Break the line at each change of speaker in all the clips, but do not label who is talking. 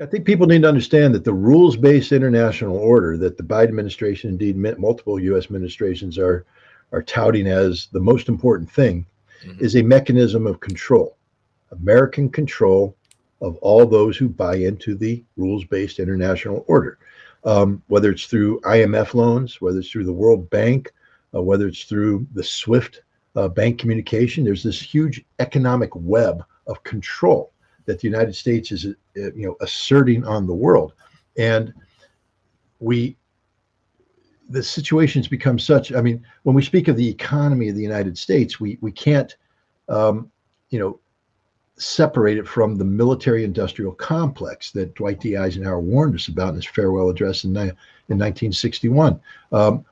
I think people need to understand that the rules-based international order that the Biden administration, indeed multiple U.S. administrations are touting as the most important thing,
Hmm.
is a mechanism of control, American control of all those who buy into the rules-based international order, whether it's through IMF loans, whether it's through the World Bank, whether it's through the SWIFT bank communication. There's this huge economic web of control that the United States is, asserting on the world, and we the situation's become such. I mean, when we speak of the economy of the United States, we can't, um, you know, separate it from the military-industrial complex that Dwight D. Eisenhower warned us about in his farewell address in 1961,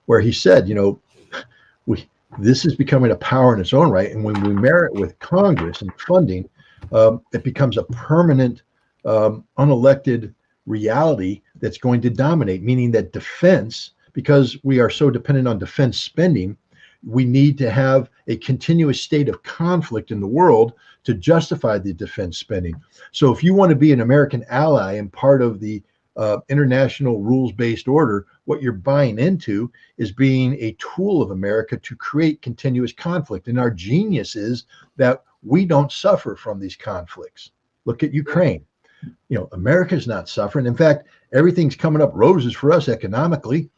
where he said, we this is becoming a power in its own right, and when we marry it with Congress and funding, it becomes a permanent, unelected reality that's going to dominate. Meaning that defense, because we are so dependent on defense spending, we need to have a continuous state of conflict in the world to justify the defense spending. So if you want to be an American ally and part of the international rules-based order, what you're buying into is being a tool of America to create continuous conflict. And our genius is that we don't suffer from these conflicts. Look at Ukraine. America's not suffering. In fact, everything's coming up roses for us economically.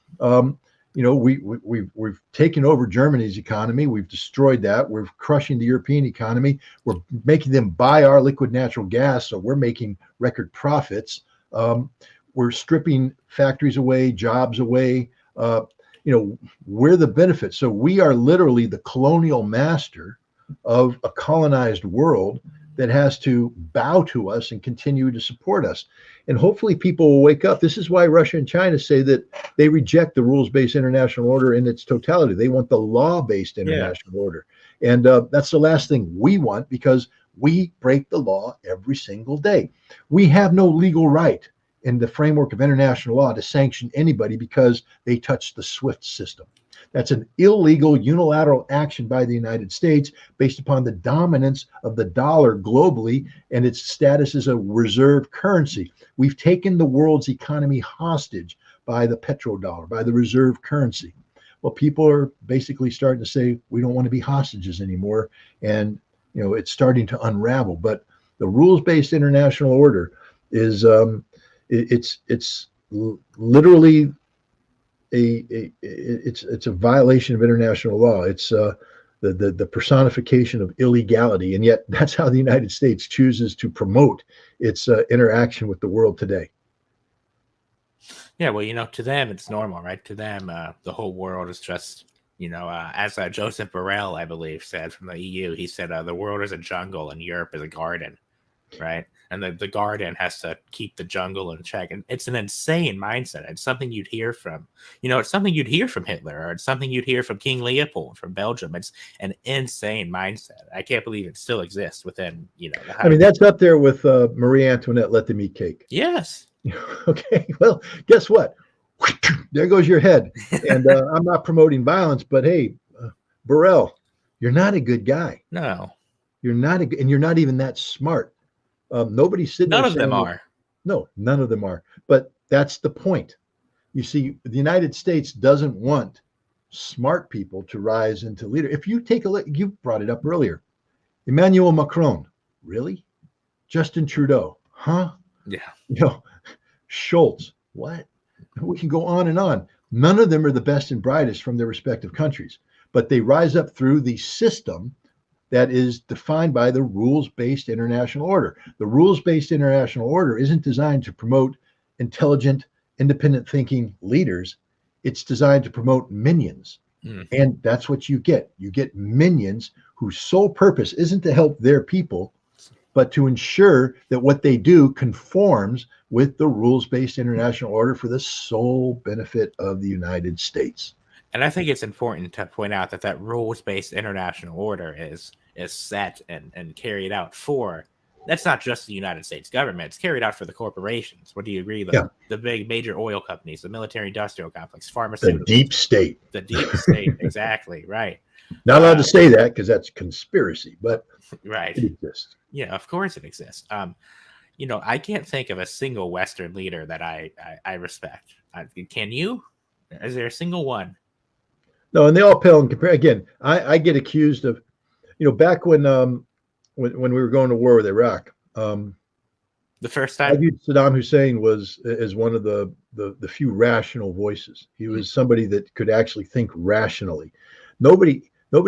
We've taken over Germany's economy. We've destroyed that. We're crushing the European economy. We're making them buy our liquid natural gas, so we're making record profits. We're stripping factories away, jobs away. We're the benefit. So we are literally the colonial master of a colonized world that has to bow to us and continue to support us. And hopefully people will wake up. This is why Russia and China say that they reject the rules-based international order in its totality. They want the law-based international order. And that's the last thing we want, because we break the law every single day. We have no legal right in the framework of international law to sanction anybody because they touch the SWIFT system. That's an illegal unilateral action by the United States based upon the dominance of the dollar globally and its status as a reserve currency. We've taken the world's economy hostage by the petrodollar, by the reserve currency. Well, people are basically starting to say we don't want to be hostages anymore, and it's starting to unravel. But the rules-based international order is it's literally it's a violation of international law. It's the personification of illegality, and yet that's how the United States chooses to promote its interaction with the world today.
Yeah, well, to them it's normal, right? To them, the whole world is just, as Joseph Borrell, I believe, said from the EU. He said the world is a jungle and Europe is a garden, right? And the garden has to keep the jungle in check. And it's an insane mindset. It's something you'd hear from, it's something you'd hear from Hitler, or it's something you'd hear from King Leopold from Belgium. It's an insane mindset. I can't believe it still exists within,
I mean, that's up there with Marie Antoinette, let them eat cake.
Yes.
Okay, well, guess what? There goes your head. And I'm not promoting violence, but hey, Burrell, you're not a good guy.
No.
You're not, and you're not even that smart. Nobody's sitting there.
None of them are.
No, none of them are. But that's the point. You see, the United States doesn't want smart people to rise into leader. If you take a look, you brought it up earlier. Emmanuel Macron, really? Justin Trudeau, huh?
Yeah.
Schultz, what? We can go on and on. None of them are the best and brightest from their respective countries, but they rise up through the system that is defined by the rules-based international order. The rules-based international order isn't designed to promote intelligent, independent thinking leaders. It's designed to promote minions. And that's what you get. You get minions whose sole purpose isn't to help their people, but to ensure that what they do conforms with the rules-based international order for the sole benefit of the United States.
And I think it's important to point out that rules-based international order is set and carried out for, that's not just the United States government. It's carried out for the corporations. What do you agree? The big major oil companies, the military-industrial complex, pharmaceuticals.
The deep state.
The deep state, exactly, right.
Not allowed to say that because that's conspiracy, but
right.
It exists.
Yeah, of course it exists. I can't think of a single Western leader that I respect. Can you? Is there a single one?
No, and they all pale in comparison. Again, I get accused of, back when we were going to war with Iraq,
The first
I
time?
viewed Saddam Hussein was as one of the few rational voices. He was somebody that could actually think rationally. Nobody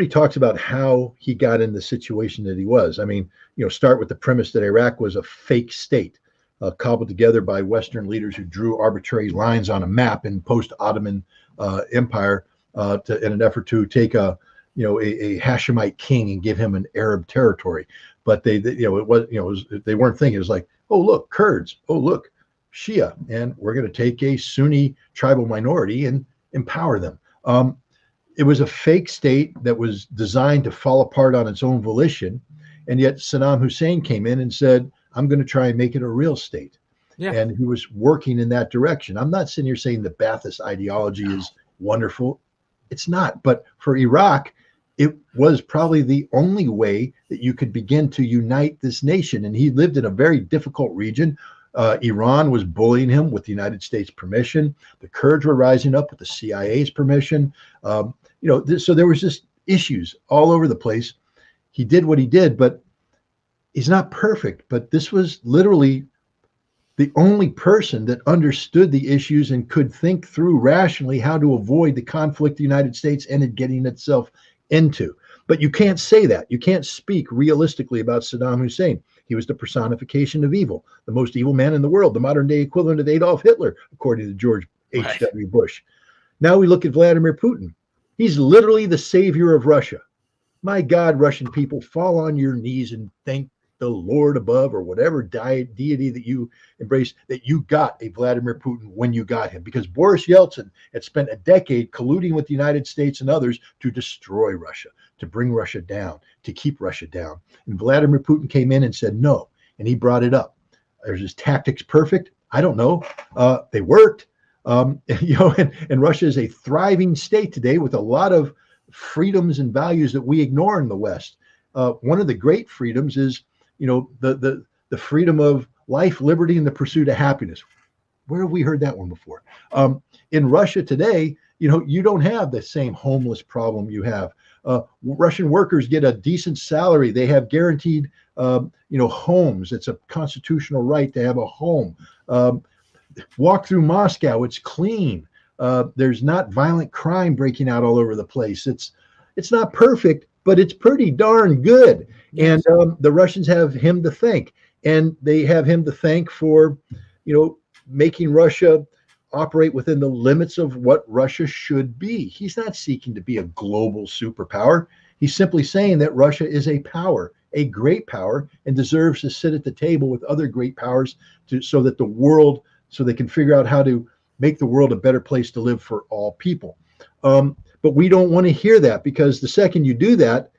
talks about how he got in the situation that he was. I mean, start with the premise that Iraq was a fake state, cobbled together by Western leaders who drew arbitrary lines on a map in post-Ottoman empire in an effort to take a Hashemite king and give him an Arab territory. But they weren't thinking. It was like, oh look, Kurds. Oh look, Shia, and we're going to take a Sunni tribal minority and empower them. It was a fake state that was designed to fall apart on its own volition, and yet Saddam Hussein came in and said, "I'm going to try and make it a real state."
Yeah.
And he was working in that direction. I'm not sitting here saying the Ba'athist ideology is wonderful. It's not. But for Iraq, it was probably the only way that you could begin to unite this nation. And he lived in a very difficult region. Iran was bullying him with the United States' permission. The Kurds were rising up with the CIA's permission. So there was just issues all over the place. He did what he did, but he's not perfect. But this was literally the only person that understood the issues and could think through rationally how to avoid the conflict the United States ended getting itself into. But you can't say that. You can't speak realistically about Saddam Hussein. He was the personification of evil, the most evil man in the world, the modern day equivalent of Adolf Hitler, according to George H.W. Bush. Now we look at Vladimir Putin. He's literally the savior of Russia. My God, Russian people, fall on your knees and thank the Lord above, or whatever deity that you embrace, that you got a Vladimir Putin when you got him, because Boris Yeltsin had spent a decade colluding with the United States and others to destroy Russia, to bring Russia down, to keep Russia down. And Vladimir Putin came in and said no, and he brought it up. Are his tactics perfect? I don't know. They worked. And Russia is a thriving state today with a lot of freedoms and values that we ignore in the West. One of the great freedoms is the freedom of life, liberty, and the pursuit of happiness. Where have we heard that one before? In Russia today, you don't have the same homeless problem you have. Russian workers get a decent salary. They have guaranteed, homes. It's a constitutional right to have a home. Walk through Moscow. It's clean. There's not violent crime breaking out all over the place. It's not perfect, but it's pretty darn good. Yes. And the Russians have him to thank, and they have him to thank for, making Russia operate within the limits of what Russia should be. He's not seeking to be a global superpower. He's simply saying that Russia is a power, a great power, and deserves to sit at the table with other great powers so they can figure out how to make the world a better place to live for all people. But we don't want to hear that, because the second you do that,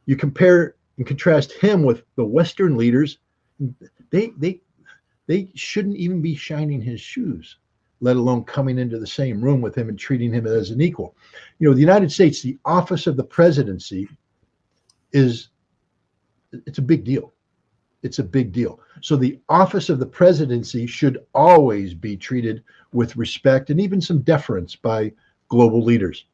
you compare and contrast him with the Western leaders. They shouldn't even be shining his shoes, let alone coming into the same room with him and treating him as an equal. The United States, the office of the presidency it's a big deal. It's a big deal. So the office of the presidency should always be treated with respect and even some deference by global leaders.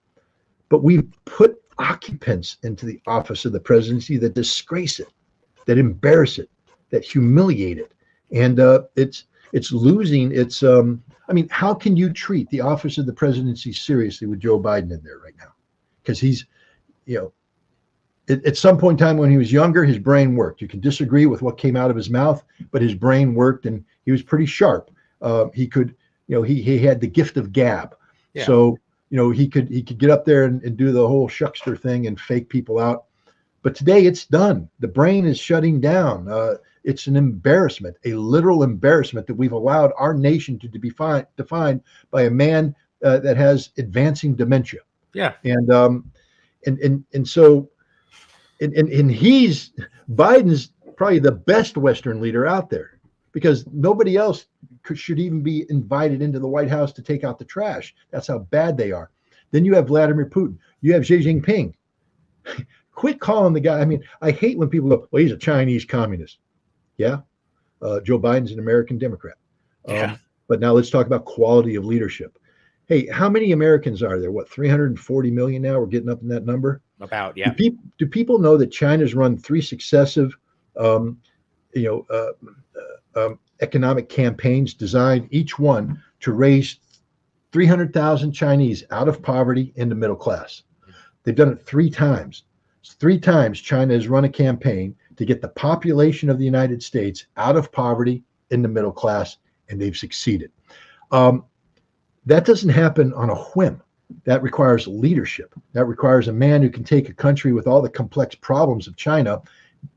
But we've put occupants into the office of the presidency that disgrace it, that embarrass it, that humiliate it. And it's losing its, how can you treat the office of the presidency seriously with Joe Biden in there right now? Because he's, at some point in time when he was younger, his brain worked. You can disagree with what came out of his mouth, but his brain worked and he was pretty sharp. He could, he had the gift of gab. Yeah. So, he could get up there and do the whole shuckster thing and fake people out. But today it's done. The brain is shutting down. It's an embarrassment, a literal embarrassment that we've allowed our nation to be defined by a man that has advancing dementia.
Yeah.
And so Biden's probably the best Western leader out there, because nobody else should even be invited into the White House to take out the trash. That's how bad they are. Then you have Vladimir Putin. You have Xi Jinping. Quit calling the guy. I hate when people go, well, he's a Chinese communist. Yeah. Joe Biden's an American Democrat.
Yeah.
But now let's talk about quality of leadership. Hey, how many Americans are there? What, 340 million now? We're getting up in that number.
About,
Do,
yeah.
do people know that China's run three successive, um, you know, economic campaigns designed each one to raise 300,000 Chinese out of poverty into middle class? They've done it three times. Three times China has run a campaign to get the population of the United States out of poverty into middle class, and they've succeeded. That doesn't happen on a whim. That requires leadership. That requires a man who can take a country with all the complex problems of China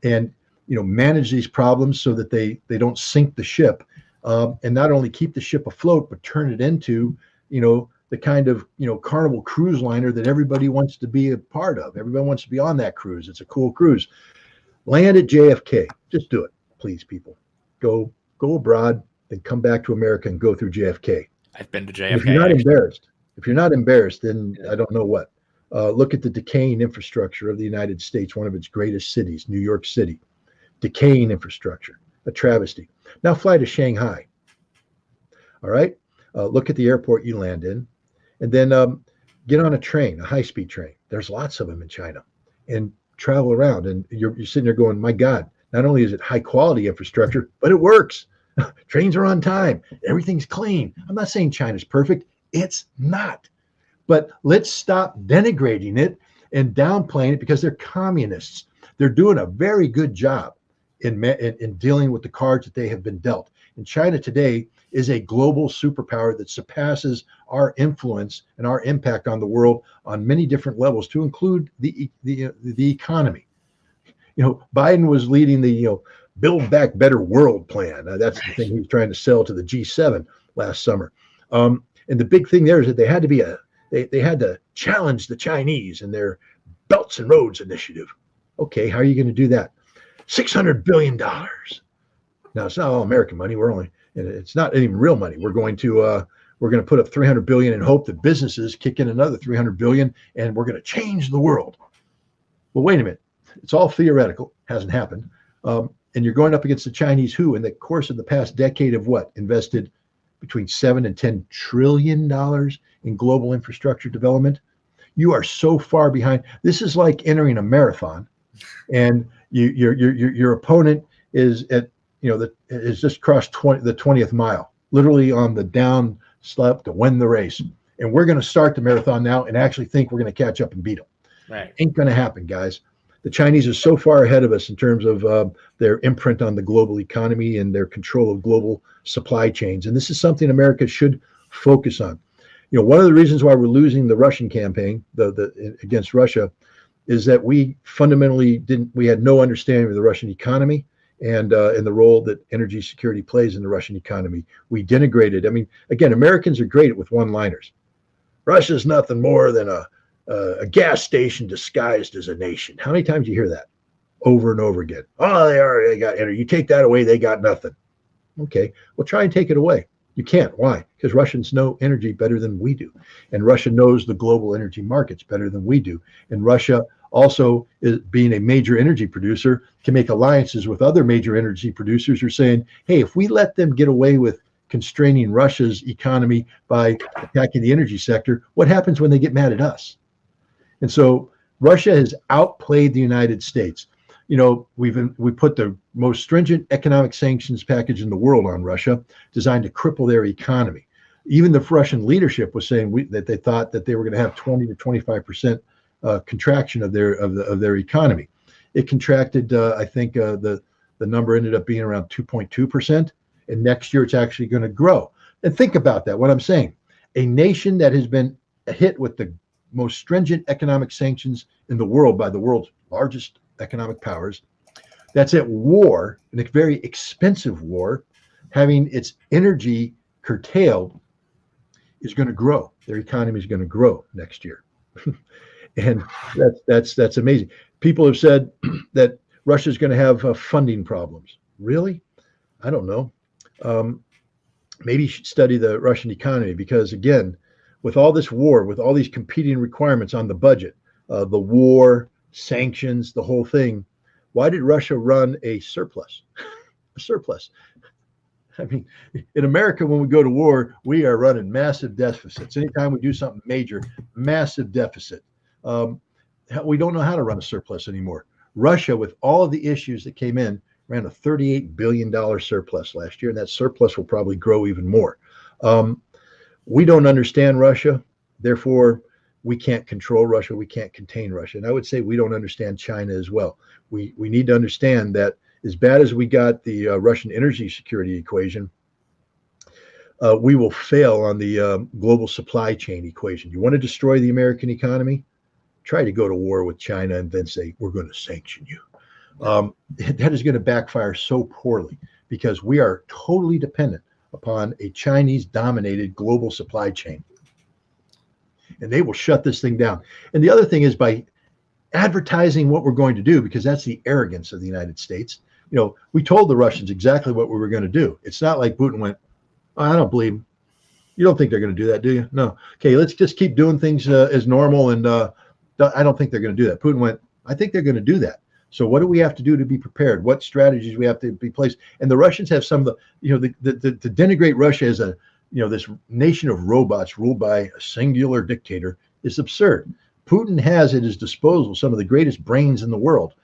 and manage these problems so that they don't sink the ship, and not only keep the ship afloat, but turn it into the kind of Carnival cruise liner that everybody wants to be a part of. Everybody wants to be on that cruise. It's a cool cruise. Land at JFK. Just do it, please, people. Go abroad, then come back to America and go through JFK.
I've been to JFK.
And if you're not embarrassed, then I don't know what. Look at the decaying infrastructure of the United States, one of its greatest cities, New York City. Decaying infrastructure, a travesty. Now fly to Shanghai. All right. Look at the airport you land in, and then get on a train, a high-speed train. There's lots of them in China, and travel around. And you're sitting there going, my God, not only is it high-quality infrastructure, but it works. Trains are on time. Everything's clean. I'm not saying China's perfect. It's not. But let's stop denigrating it and downplaying it because they're communists. They're doing a very good job in dealing with the cards that they have been dealt. And China today is a global superpower that surpasses our influence and our impact on the world on many different levels, to include the economy. Biden was leading the Build Back Better World plan. That's the thing he was trying to sell to the G7 last summer. And the big thing there is that they had to challenge the Chinese and their Belts and Roads initiative. Okay, how are you going to do that? $600 billion. Now it's not all American money. It's not even real money. We're going to put up $300 billion and hope that businesses kick in another $300 billion, and we're going to change the world. Well, wait a minute. It's all theoretical. Hasn't happened. And you're going up against the Chinese, who, in the course of the past decade, have invested between $7 and $10 trillion in global infrastructure development. You are so far behind. This is like entering a marathon, and your opponent is at is just crossed the 20th mile, literally on the down slope to win the race. And we're going to start the marathon now and actually think we're going to catch up and beat them.
Right.
Ain't going to happen, guys. The Chinese are so far ahead of us in terms of their imprint on the global economy and their control of global supply chains. And this is something America should focus on. One of the reasons why we're losing the Russian campaign against Russia is that we fundamentally we had no understanding of the Russian economy and the role that energy security plays in the Russian economy. We denigrated. I mean, again, Americans are great with one-liners. Russia's nothing more than a gas station disguised as a nation. How many times do you hear that? Over and over again. Oh, they got energy. You take that away, they got nothing. Okay, well, try and take it away. You can't. Why? Because Russians know energy better than we do. And Russia knows the global energy markets better than we do. And Russia also, being a major energy producer, can make alliances with other major energy producers who are saying, hey, if we let them get away with constraining Russia's economy by attacking the energy sector, what happens when they get mad at us? And so Russia has outplayed the United States. We put the most stringent economic sanctions package in the world on Russia, designed to cripple their economy. Even the Russian leadership was saying that they thought that they were going to have 20 to 25% contraction of their economy. It contracted. I think the number ended up being around 2.2%, and next year it's actually going to grow. And think about that. What I'm saying, a nation that has been hit with the most stringent economic sanctions in the world by the world's largest economic powers, that's at war, in a very expensive war, having its energy curtailed, is going to grow. Their economy is going to grow next year. And that's amazing. People have said that Russia is going to have funding problems. Really? I don't know. Maybe you should study the Russian economy, because, again, with all this war, with all these competing requirements on the budget, the war, sanctions, the whole thing, why did Russia run a surplus? a surplus. I mean, in America, when we go to war, we are running massive deficits. Anytime we do something major, massive deficit. Um, we don't know how to run a surplus anymore. Russia, with all of the issues that came in, ran a $38 billion surplus last year, and that surplus will probably grow even more. Um, we don't understand Russia, therefore, we can't control Russia, we can't contain Russia. And I would say we don't understand China as well. We need to understand that as bad as we got the Russian energy security equation, we will fail on the global supply chain equation. You want to destroy the American economy? Try to go to war with China and then say, we're going to sanction you. That is going to backfire so poorly because we are totally dependent upon a Chinese dominated global supply chain. And they will shut this thing down. And the other thing is by advertising what we're going to do, because that's the arrogance of the United States. You know, we told the Russians exactly what we were going to do. It's not like Putin went, oh, I don't believe him. You don't think they're going to do that, do you? No. Okay, let's just keep doing things as normal. And I don't think they're going to do that. Putin went, I think they're going to do that. So what do we have to do to be prepared? What strategies we have to be placed? And the Russians have some of the, you know, to denigrate Russia as a, you know, this nation of robots ruled by a singular dictator is absurd. Putin has at his disposal some of the greatest brains in the world,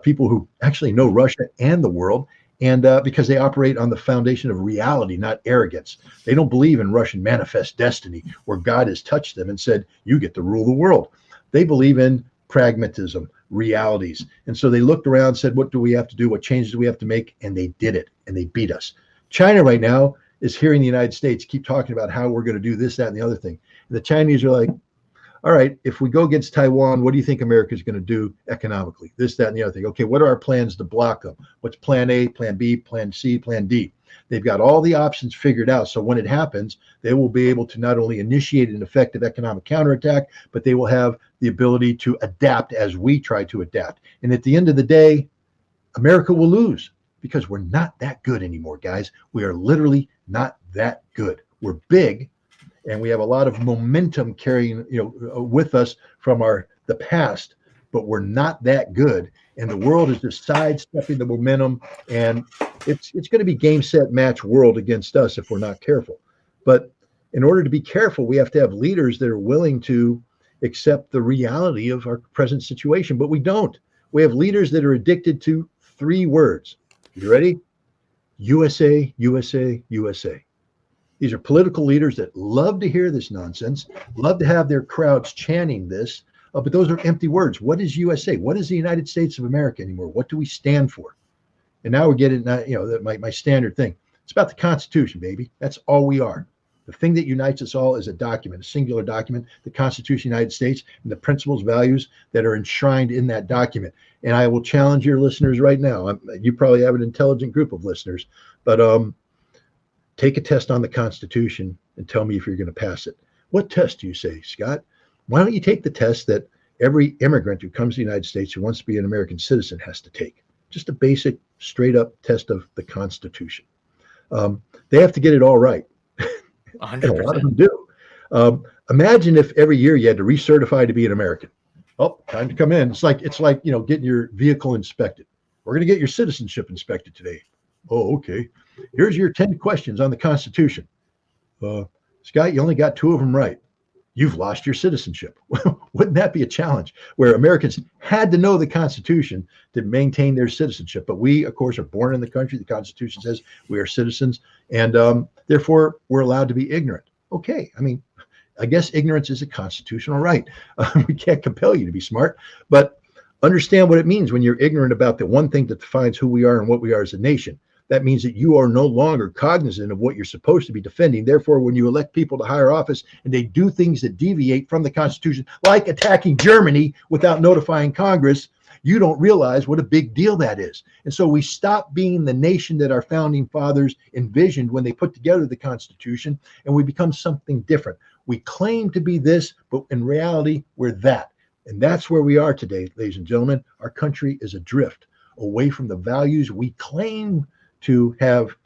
people who actually know Russia and the world, and because they operate on the foundation of reality, not arrogance. They don't believe in Russian manifest destiny, where God has touched them and said, you get to rule the world. They believe in pragmatism, realities. And so they looked around and said, what do we have to do? What changes do we have to make? And they did it, and they beat us. China right now is hearing the United States keep talking about how we're going to do this, that, and the other thing. And the Chinese are like, all right, if we go against Taiwan, what do you think America is going to do economically? This, that, and the other thing. Okay, what are our plans to block them? What's plan A, plan B, plan C, plan D? They've got all the options figured out. So when it happens, they will be able to not only initiate an effective economic counterattack, but they will have the ability to adapt as we try to adapt. And at the end of the day, America will lose because we're not that good anymore, guys. We are literally not that good. We're big, and we have a lot of momentum carrying, you know, with us from the past, but we're not that good. And the world is just sidestepping the momentum, and it's going to be game, set, match world against us if we're not careful. But in order to be careful, we have to have leaders that are willing to accept the reality of our present situation. But we don't. We have leaders that are addicted to 3 words. You ready? USA, USA, USA. These are political leaders that love to hear this nonsense, love to have their crowds chanting this, but those are empty words. What is USA? What is the United States of America anymore? What do we stand for? And now we're getting, you know, my standard thing. It's about the Constitution, baby. That's all we are. The thing that unites us all is a document, a singular document, the Constitution of the United States, and the principles, values that are enshrined in that document. And I will challenge your listeners right now. You probably have an intelligent group of listeners, but take a test on the Constitution and tell me if you're going to pass it. What test do you say, Scott? Why don't you take the test that every immigrant who comes to the United States who wants to be an American citizen has to take? Just a basic, straight up test of the Constitution. They have to get it all right.
100%.
And a lot of them do. Imagine if every year you had to recertify to be an American. Oh, time to come in. It's like, you know, getting your vehicle inspected. We're going to get your citizenship inspected today. Oh, okay. Here's your 10 questions on the Constitution. Scott, you only got 2 of them right. You've lost your citizenship. Wouldn't that be a challenge where Americans had to know the Constitution to maintain their citizenship? But we, of course, are born in the country. The Constitution says we are citizens, and therefore we're allowed to be ignorant. Okay. I mean, I guess ignorance is a constitutional right. We can't compel you to be smart, but understand what it means when you're ignorant about the one thing that defines who we are and what we are as a nation. That means that you are no longer cognizant of what you're supposed to be defending. Therefore, when you elect people to higher office and they do things that deviate from the Constitution, like attacking Germany without notifying Congress, you don't realize what a big deal that is. And so we stop being the nation that our founding fathers envisioned when they put together the Constitution, and we become something different. We claim to be this, but in reality, we're that. And that's where we are today, ladies and gentlemen. Our country is adrift away from the values we claim to have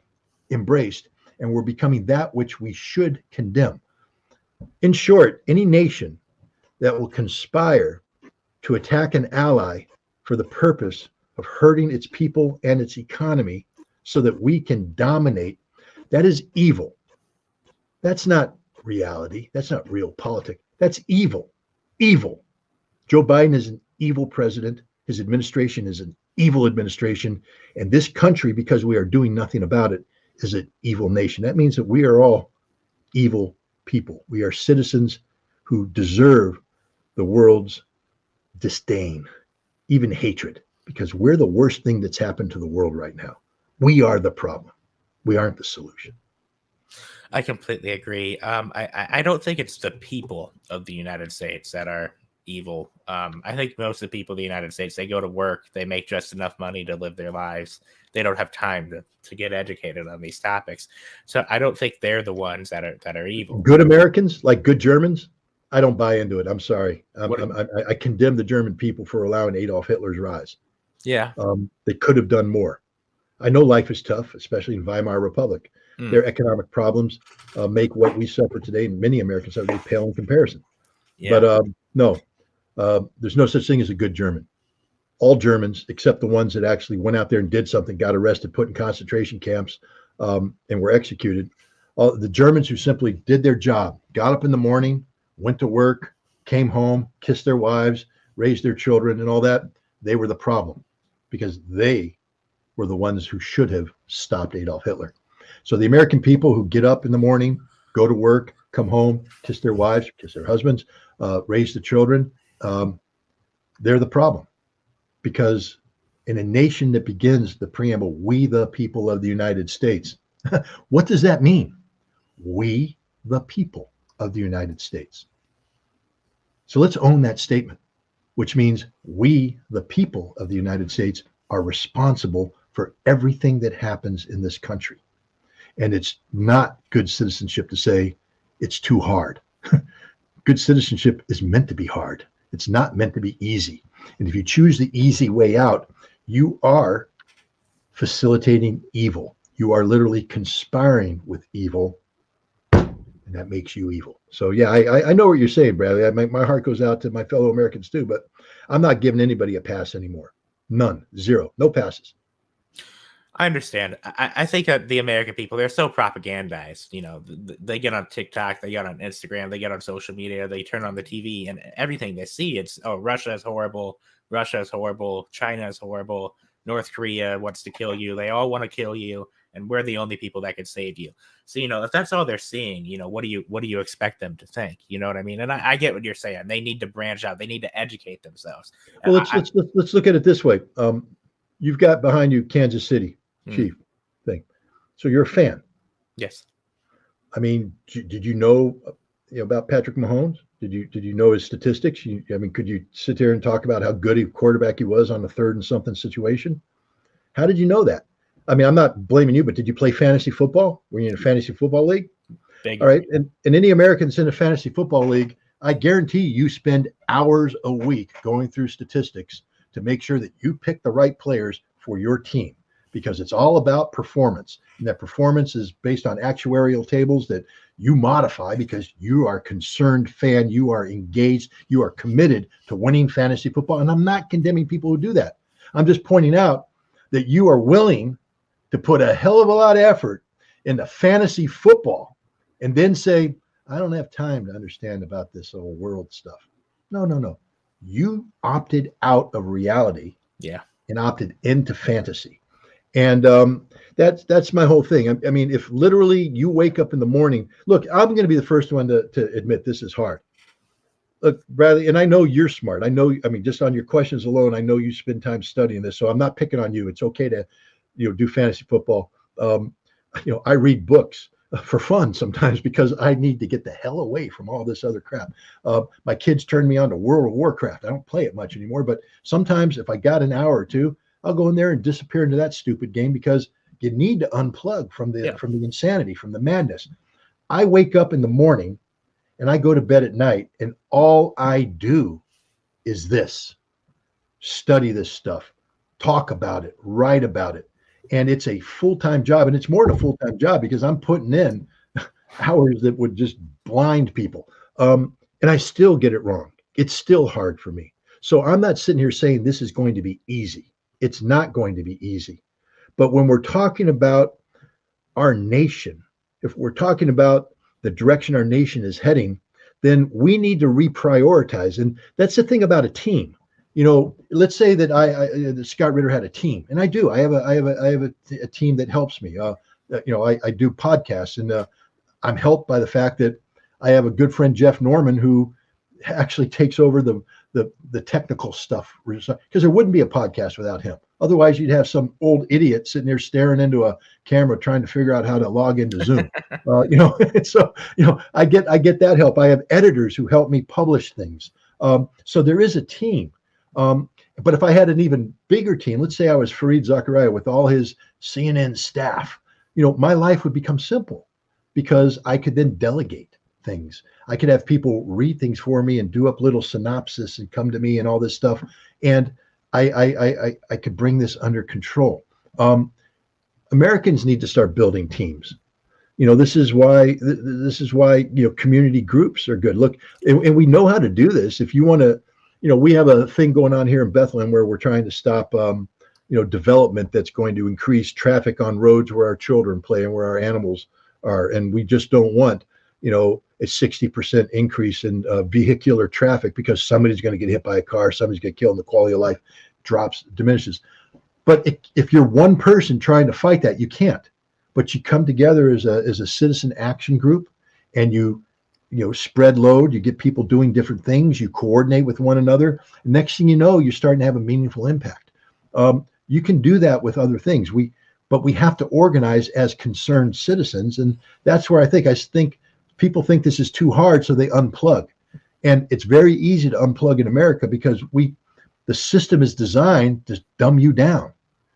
embraced, and we're becoming that which we should condemn. In short, any nation that will conspire to attack an ally for the purpose of hurting its people and its economy so that we can dominate. That is evil. That's not reality. That's not real politics. That's evil. Evil. Joe Biden is an evil president. His administration is an evil administration. And this country, because we are doing nothing about it, is an evil nation. That means that we are all evil people. We are citizens who deserve the world's disdain, even hatred, because we're the worst thing that's happened to the world right now. We are the problem. We aren't the solution.
I completely agree. I don't think it's the people of the United States that are evil. I think most of the people of the United States, they go to work, they make just enough money to live their lives. They don't have time to get educated on these topics. So I don't think they're the ones that are evil.
Good Americans, like good Germans, I don't buy into it. I'm sorry. I condemn the German people for allowing Adolf Hitler's rise.
Yeah.
They could have done more. I know life is tough, especially in Weimar Republic. Their economic problems make what we suffer today, and many Americans suffer, pale in comparison. Yeah. But no, there's no such thing as a good German. All Germans, except the ones that actually went out there and did something, got arrested, put in concentration camps, and were executed. The Germans who simply did their job, got up in the morning, went to work, came home, kissed their wives, raised their children, and all that, they were the problem, because they were the ones who should have stopped Adolf Hitler. So the American people who get up in the morning, go to work, come home, kiss their wives, kiss their husbands, raise the children, they're the problem. Because in a nation that begins the preamble, we the people of the United States, what does that mean? We the people of the United States. So let's own that statement, which means we the people of the United States are responsible for everything that happens in this country. And it's not good citizenship to say it's too hard. Good citizenship is meant to be hard. It's not meant to be easy. And if you choose the easy way out, you are facilitating evil. You are literally conspiring with evil, and that makes you evil. So yeah, I know what you're saying, Bradley. My heart goes out to my fellow Americans too, but I'm not giving anybody a pass anymore. None, zero, no passes.
I understand. I think that the American people, they're so propagandized. You know, they get on TikTok, they get on Instagram, they get on social media, they turn on the TV, and everything they see, it's, oh, Russia is horrible, China is horrible, North Korea wants to kill you, they all want to kill you, and we're the only people that can save you. So, you know, if that's all they're seeing, you know, what do you expect them to think? You know what I mean? And I get what you're saying. They need to branch out. They need to educate themselves.
Well, let's look at it this way. You've got behind you Kansas City Chief thing. So you're a fan.
Yes.
I mean, did you know about Patrick Mahomes? Did you know his statistics? Could you sit there and talk about how good a quarterback he was on the 3rd and something situation? How did you know that? I mean, I'm not blaming you, but did you play fantasy football? Were you in a fantasy football league? All right. And any Americans in a fantasy football league, I guarantee you spend hours a week going through statistics to make sure that you pick the right players for your team. Because it's all about performance, and that performance is based on actuarial tables that you modify because you are a concerned fan, you are engaged, you are committed to winning fantasy football. And I'm not condemning people who do that. I'm just pointing out that you are willing to put a hell of a lot of effort into fantasy football and then say, I don't have time to understand about this whole world stuff. No. You opted out of reality, and opted into fantasy. And that's my whole thing. I mean, if literally you wake up in the morning, look, I'm going to be the first one to admit this is hard. Look, Bradley, and I know you're smart. Just on your questions alone, I know you spend time studying this, so I'm not picking on you. It's okay to, do fantasy football. I read books for fun sometimes because I need to get the hell away from all this other crap. My kids turned me on to World of Warcraft. I don't play it much anymore, but sometimes if I got an hour or two, I'll go in there and disappear into that stupid game because you need to unplug from the insanity, from the madness. I wake up in the morning and I go to bed at night, and all I do is this: study this stuff, talk about it, write about it. And it's a full-time job, and it's more than a full-time job because I'm putting in hours that would just blind people. And I still get it wrong. It's still hard for me. So I'm not sitting here saying this is going to be easy. It's not going to be easy, But when we're talking about our nation, if we're talking about the direction our nation is heading, then we need to reprioritize. And that's the thing about a team. Let's say that that Scott Ritter had a team, and I do. I have a team that helps me. I do podcasts, and I'm helped by the fact that I have a good friend, Jeff Norman, who actually takes over the technical stuff, because there wouldn't be a podcast without him. Otherwise, you'd have some old idiot sitting there staring into a camera trying to figure out how to log into Zoom. So I get that help. I have editors who help me publish things. So there is a team. But if I had an even bigger team, let's say I was Fareed Zakaria with all his CNN staff, my life would become simple, because I could then delegate things. I could have people read things for me and do up little synopsis and come to me and all this stuff. And I could bring this under control. Americans need to start building teams. This is why community groups are good. Look, and we know how to do this. If you want to, we have a thing going on here in Bethlehem where we're trying to stop, development that's going to increase traffic on roads where our children play and where our animals are. And we just don't want, a 60% increase in vehicular traffic, because somebody's going to get hit by a car, somebody's going to get killed, and the quality of life diminishes. But if you're one person trying to fight that, you can't. But you come together as a citizen action group, and you spread load, you get people doing different things, you coordinate with one another. And next thing you know, you're starting to have a meaningful impact. You can do that with other things. But we have to organize as concerned citizens. And that's where I think people think this is too hard, so they unplug. And it's very easy to unplug in America, because the system is designed to dumb you down.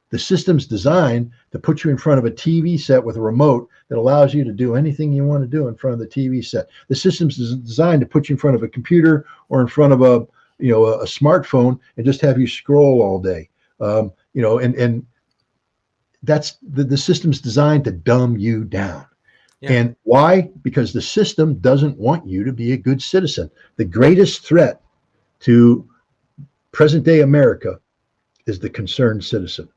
The system's designed to put you in front of a TV set with a remote that allows you to do anything you want to do in front of the TV set. The system's designed to put you in front of a computer or in front of a smartphone and just have you scroll all day. And that's the system's designed to dumb you down. Yeah. And why? Because the system doesn't want you to be a good citizen. The greatest threat to present day America is the concerned citizen,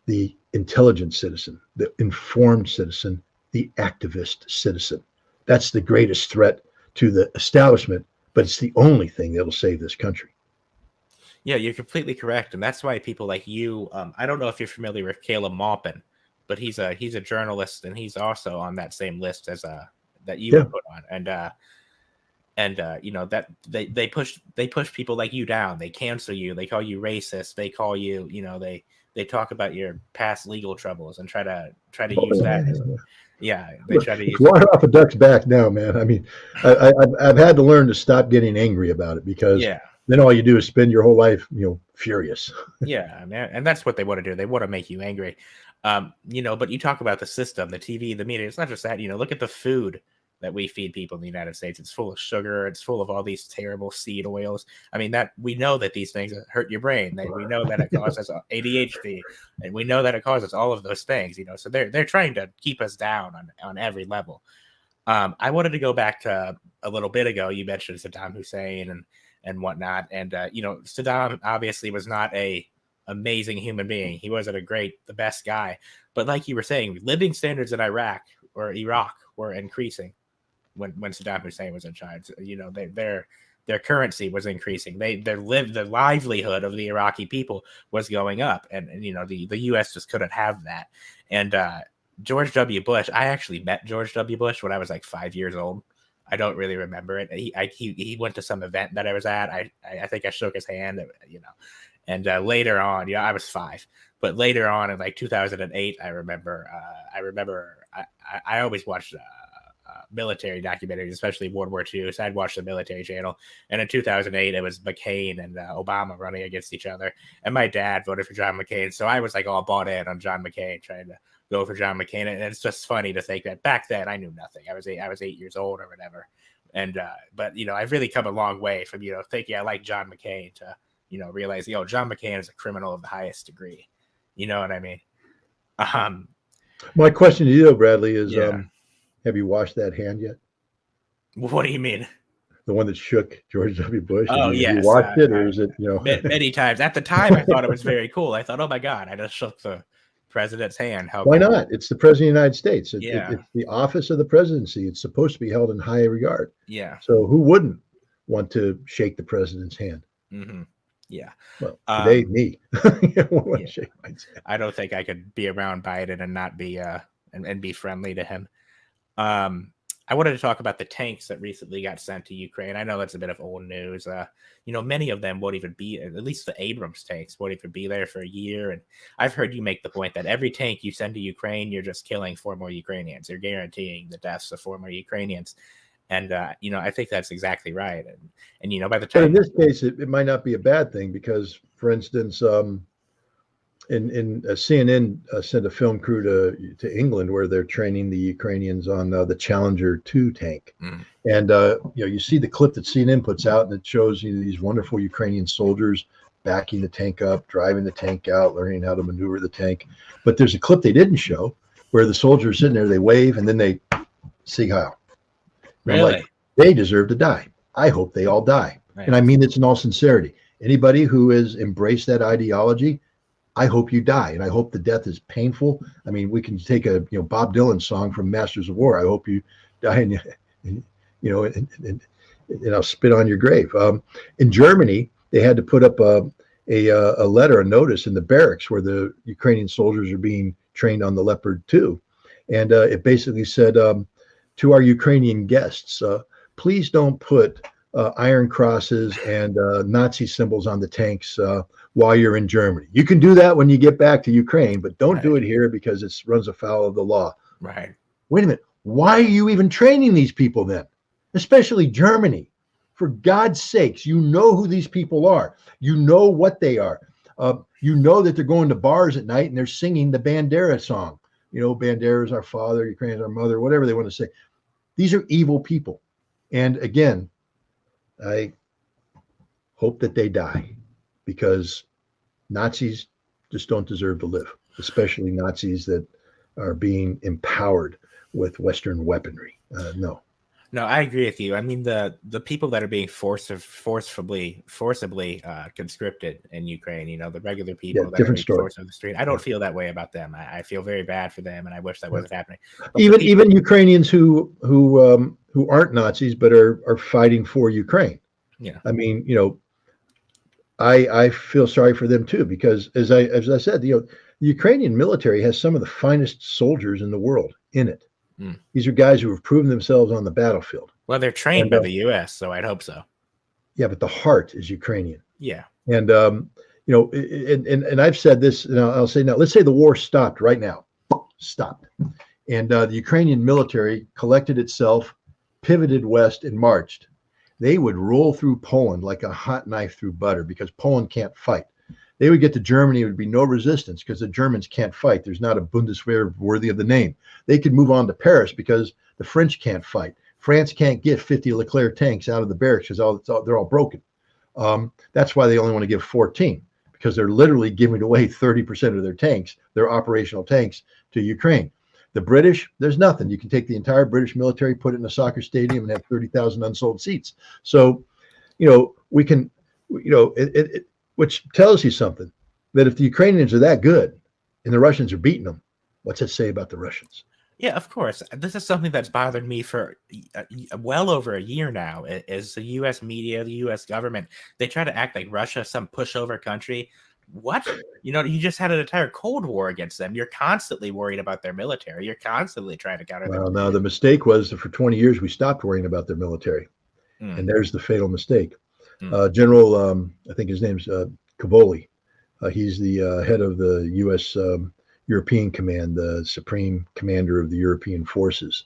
the intelligent citizen, the informed citizen, the activist citizen. That's the greatest threat to the establishment, but it's the only thing that'll save this country.
Yeah, you're completely correct. And that's why people like you, I don't know if you're familiar with Caleb Maupin, but he's a journalist, and he's also on that same list as that you were put on. And that they push people like you down. They cancel you. They call you racist. They call you, they talk about your past legal troubles and try to use that. They try to use
water off a duck's back now, man. I mean, I've had to learn to stop getting angry about it, because then all you do is spend your whole life, furious.
Yeah, man, and that's what they want to do. They want to make you angry. But you talk about the system, the TV, the media. It's not just that. Look at the food that we feed people in the United States. It's full of sugar. It's full of all these terrible seed oils. I mean, that we know that these things hurt your brain. We know that it causes ADHD, and we know that it causes all of those things. So they're trying to keep us down on every level. I wanted to go back to a little bit ago. You mentioned Saddam Hussein and whatnot, and Saddam obviously was not a amazing human being. He wasn't the best guy, but like you were saying, living standards in Iraq or Iraq were increasing when Saddam Hussein was in charge. Their currency was increasing. The livelihood of the Iraqi people was going up, and the U.S. just couldn't have that. And George W. Bush, I actually met George W. Bush when I was like 5 years old. I don't really remember it. He went to some event that I was at. I think I shook his hand, And later on, I was 5, but later on in like 2008, I remember I always watched military documentaries, especially World War II. So I'd watch the military channel. And in 2008, it was McCain and Obama running against each other. And my dad voted for John McCain. So I was like all bought in on John McCain, trying to go for John McCain. And it's just funny to think that back then I knew nothing. I was 8 years old or whatever. And, but, I've really come a long way from, thinking I like John McCain to, realize, John McCain is a criminal of the highest degree. You know what I mean?
My question to you, Bradley, is, have you washed that hand yet?
What do you mean?
The one that shook George W. Bush?
Oh,
yes. You watched it, or is it,
Many times. At the time, I thought it was very cool. I thought, oh my God, I just shook the president's hand.
Why
Helping.
not? It's the president of the United States.
Yeah.
It's the office of the presidency. It's supposed to be held in high regard.
Yeah.
So who wouldn't want to shake the president's hand?
Mm-hmm. Yeah.
Well, today, me.
Yeah.
Shake my hand.
I don't think I could be around Biden and not be and be friendly to him. I wanted to talk about the tanks that recently got sent to Ukraine. I know that's a bit of old news. Many of them won't even be, at least the Abrams tanks won't even be there for a year. And I've heard you make the point that every tank you send to Ukraine, you're just killing 4 more Ukrainians. You're guaranteeing the deaths of 4 more Ukrainians. And, I think that's exactly right. And by the time.
But in this case, it might not be a bad thing because, for instance, CNN sent a film crew to England where they're training the Ukrainians on the Challenger 2 tank.
Mm.
And, you see the clip that CNN puts out, and it shows these wonderful Ukrainian soldiers backing the tank up, driving the tank out, learning how to maneuver the tank. But there's a clip they didn't show where the soldiers are sitting there, they wave, and then they Sieg Heil.
Really?
They deserve to die. I hope they all die. Right. And I mean this in all sincerity. Anybody who has embraced that ideology, I hope you die, and I hope the death is painful. I mean, we can take a Bob Dylan song from Masters of War. I hope you die, and I'll spit on your grave. In Germany, they had to put up a letter, a notice in the barracks where the Ukrainian soldiers are being trained on the Leopard 2, and it basically said to our Ukrainian guests, please don't put iron crosses and Nazi symbols on the tanks while you're in Germany. You can do that when you get back to Ukraine, but don't do it here because it runs afoul of the law.
Right.
Wait a minute. Why are you even training these people then? Especially Germany. For God's sakes, you know who these people are. You know what they are. You know that they're going to bars at night and they're singing the Bandera song. Bandera is our father, Ukraine is our mother, whatever they want to say. These are evil people. And again, I hope that they die because Nazis just don't deserve to live, especially Nazis that are being empowered with Western weaponry. No,
I agree with you. I mean, the people that are being forcibly conscripted in Ukraine, the regular people that are being forced on the street. I don't feel that way about them. I feel very bad for them, and I wish that wasn't happening. But
even Ukrainians who aren't Nazis but are fighting for Ukraine.
Yeah.
I mean, I feel sorry for them too, because as I said, the Ukrainian military has some of the finest soldiers in the world in it. Mm. These are guys who have proven themselves on the battlefield.
Well, they're trained by the U.S., so I'd hope so.
Yeah, but the heart is Ukrainian.
Yeah.
And and I've said this, and I'll say now, let's say the war stopped right now. Stopped. And the Ukrainian military collected itself, pivoted west, and marched. They would roll through Poland like a hot knife through butter because Poland can't fight. They would get to Germany, it would be no resistance because the Germans can't fight. There's not a Bundeswehr worthy of the name. They could move on to Paris because the French can't fight. France can't get 50 Leclerc tanks out of the barracks because they're all broken. That's why they only want to give 14, because they're literally giving away 30% of their tanks, their operational tanks, to Ukraine. The British, there's nothing. You can take the entire British military, put it in a soccer stadium, and have 30,000 unsold seats. So, we can, which tells you something, that if the Ukrainians are that good and the Russians are beating them, what's that say about the Russians?
Yeah, of course. This is something that's bothered me for well over a year now. Is the U.S. media, the U.S. government, they try to act like Russia, some pushover country. What? You just had an entire Cold War against them. You're constantly worried about their military. You're constantly trying to counter them.
Well, now the mistake was that for 20 years we stopped worrying about their military. And there's the fatal mistake. General, I think his name's Cavoli. He's the head of the U.S. European Command, the supreme commander of the European forces,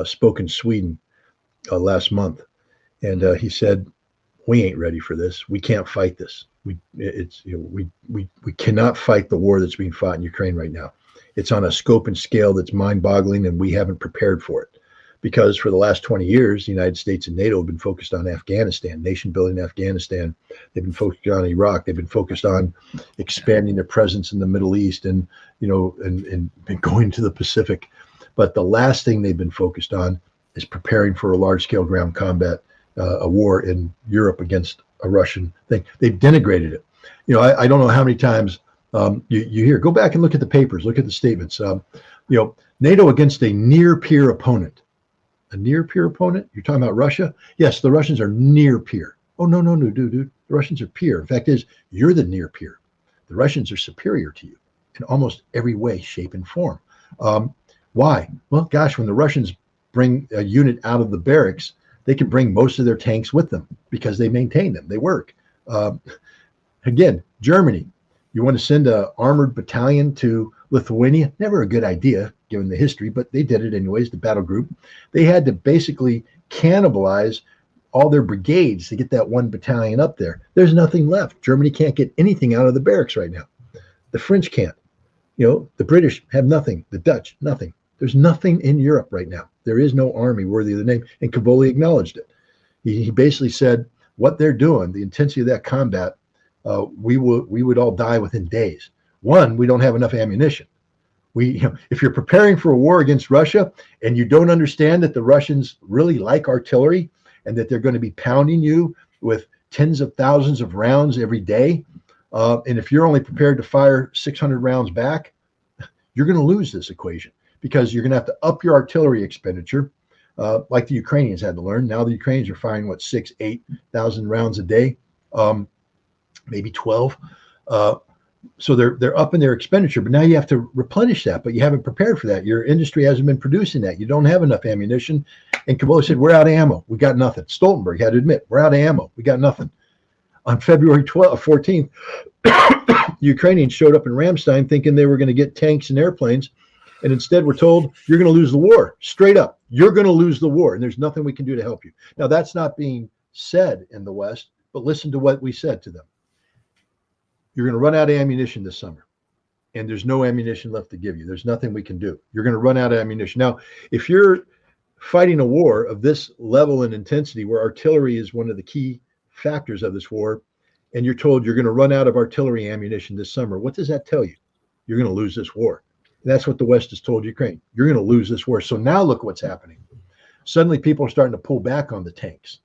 spoke in Sweden last month. And he said, we ain't ready for this. We can't fight this. We cannot fight the war that's being fought in Ukraine right now. It's on a scope and scale that's mind-boggling, and we haven't prepared for it. Because for the last 20 years, the United States and NATO have been focused on Afghanistan, nation building Afghanistan. They've been focused on Iraq. They've been focused on expanding their presence in the Middle East and been going to the Pacific. But the last thing they've been focused on is preparing for a large-scale ground combat, a war in Europe against a Russian thing. They've denigrated it. I don't know how many times You hear, go back and look at the papers, look at the statements. NATO against a near peer opponent. A near peer opponent? You're talking about Russia? Yes, the Russians are near peer. Oh, no, no, no, dude. The Russians are peer. In fact, you're the near peer. The Russians are superior to you in almost every way, shape, and form. Why? Well, gosh, when the Russians bring a unit out of the barracks, they can bring most of their tanks with them because they maintain them. They work. Again, Germany, you want to send an armored battalion to Lithuania? Never a good idea, given the history, but they did it anyways, the battle group. They had to basically cannibalize all their brigades to get that one battalion up there. There's nothing left. Germany can't get anything out of the barracks right now. The French can't. The British have nothing. The Dutch, nothing. There's nothing in Europe right now. There is no army worthy of the name. And Cavoli acknowledged it. He basically said what they're doing, the intensity of that combat, we would all die within days. One, we don't have enough ammunition. If you're preparing for a war against Russia and you don't understand that the Russians really like artillery and that they're going to be pounding you with tens of thousands of rounds every day, and if you're only prepared to fire 600 rounds back, you're going to lose this equation because you're going to have to up your artillery expenditure, like the Ukrainians had to learn. Now the Ukrainians are firing 8,000 rounds a day, maybe 12. So they're upping their expenditure, but now you have to replenish that, but you haven't prepared for that. Your industry hasn't been producing that. You don't have enough ammunition. And Cavoli said, we're out of ammo. We got nothing. Stoltenberg had to admit, we're out of ammo. We got nothing. On February 14th, the Ukrainians showed up in Ramstein thinking they were going to get tanks and airplanes. And instead we're told, you're going to lose the war. Straight up, you're going to lose the war. And there's nothing we can do to help you. Now, that's not being said in the West, but listen to what we said to them. You're going to run out of ammunition this summer, and there's no ammunition left to give you. There's nothing we can do. You're going to run out of ammunition. Now, if you're fighting a war of this level and intensity, where artillery is one of the key factors of this war, and you're told you're going to run out of artillery ammunition this summer, what does that tell you? You're going to lose this war. And that's what the West has told Ukraine. You're going to lose this war. So now look what's happening. Suddenly people are starting to pull back on the tanks.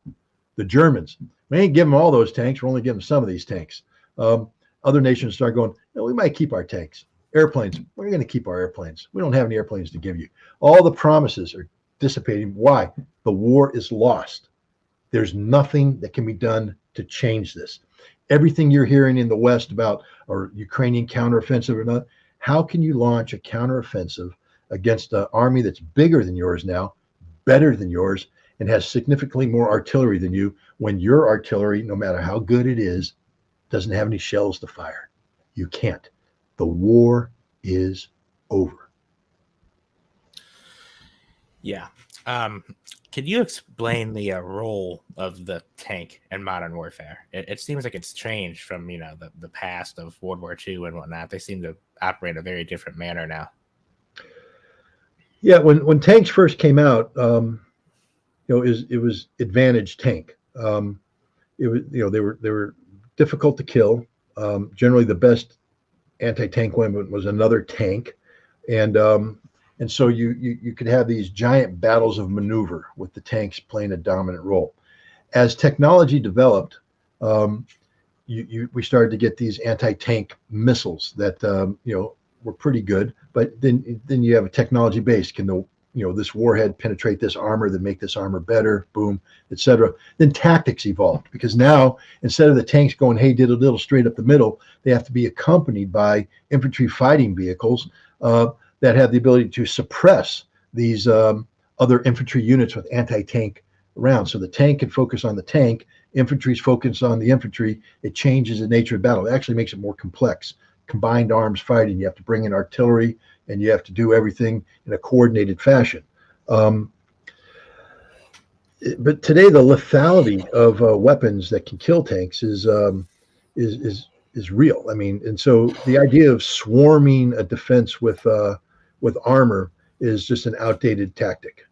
The Germans, we ain't giving them all those tanks. We're only giving them some of these tanks. Other nations start going, no, we might keep our tanks. Airplanes, we're going to keep our airplanes. We don't have any airplanes to give you. All the promises are dissipating. Why? The war is lost. There's nothing that can be done to change this. Everything you're hearing in the West about or Ukrainian counteroffensive or not, how can you launch a counteroffensive against an army that's bigger than yours now, better than yours, and has significantly more artillery than you when your artillery, no matter how good it is, doesn't have any shells to fire? You can't. The war is over.
Yeah. Can you explain the role of the tank in modern warfare? It seems like it's changed from the past of World War II and whatnot. They seem to operate a very different manner now.
Yeah, when tanks first came out, it was advantage tank. It was they were difficult to kill. Generally, the best anti-tank weapon was another tank, and so you could have these giant battles of maneuver with the tanks playing a dominant role. As technology developed, we started to get these anti-tank missiles that were pretty good. But then you have a technology base. Can this warhead penetrate this armor, then make this armor better, boom, etc. Then tactics evolved, because now instead of the tanks going, hey, diddle straight up the middle, they have to be accompanied by infantry fighting vehicles that have the ability to suppress these other infantry units with anti-tank rounds. So the tank can focus on the tank, infantry's focus on the infantry. It changes the nature of battle. It actually makes it more complex. Combined arms fighting, you have to bring in artillery, and you have to do everything in a coordinated fashion. But today, the lethality of weapons that can kill tanks is real. I mean, and so the idea of swarming a defense with armor is just an outdated tactic.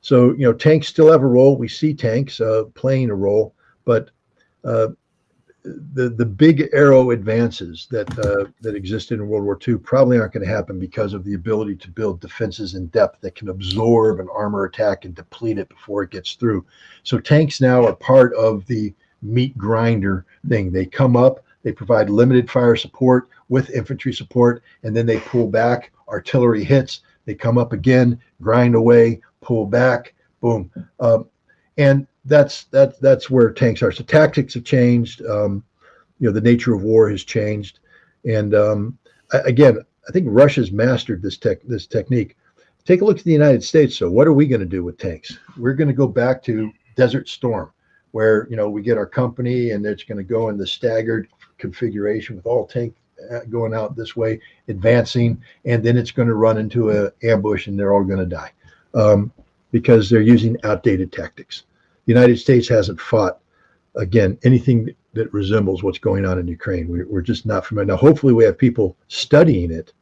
So tanks still have a role. We see tanks playing a role, but the big aero advances that existed in World War II probably aren't going to happen because of the ability to build defenses in depth that can absorb an armor attack and deplete it before it gets through. So tanks now are part of the meat grinder thing. They come up, They provide limited fire support with infantry support, and then they pull back. Artillery hits. They come up again, grind away, pull back, boom. And that's where tanks are. So tactics have changed. The nature of war has changed. And again, I think Russia's mastered this technique. Take a look at the United States. So what are we going to do with tanks? We're going to go back to Desert Storm, where we get our company and it's going to go in the staggered configuration with all tank going out this way, advancing, and then it's going to run into an ambush and they're all going to die because they're using outdated tactics. The United States hasn't fought, again, anything that resembles what's going on in Ukraine. We're just not familiar. Now, hopefully we have people studying it,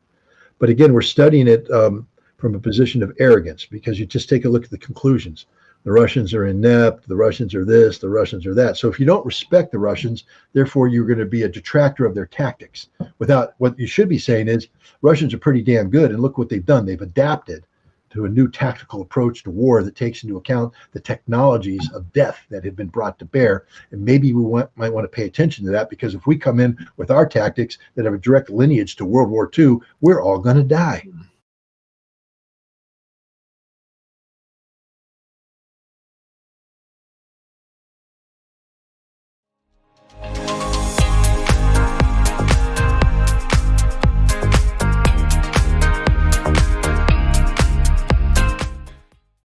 but again, we're studying it from a position of arrogance, because you just take a look at the conclusions. The Russians are inept, the Russians are this, the Russians are that. So if you don't respect the Russians, therefore you're going to be a detractor of their tactics. Without, what you should be saying is, Russians are pretty damn good, and look what they've done. They've adapted to a new tactical approach to war that takes into account the technologies of death that have been brought to bear. And maybe we might want to pay attention to that, because if we come in with our tactics that have a direct lineage to World War II, we're all going to die.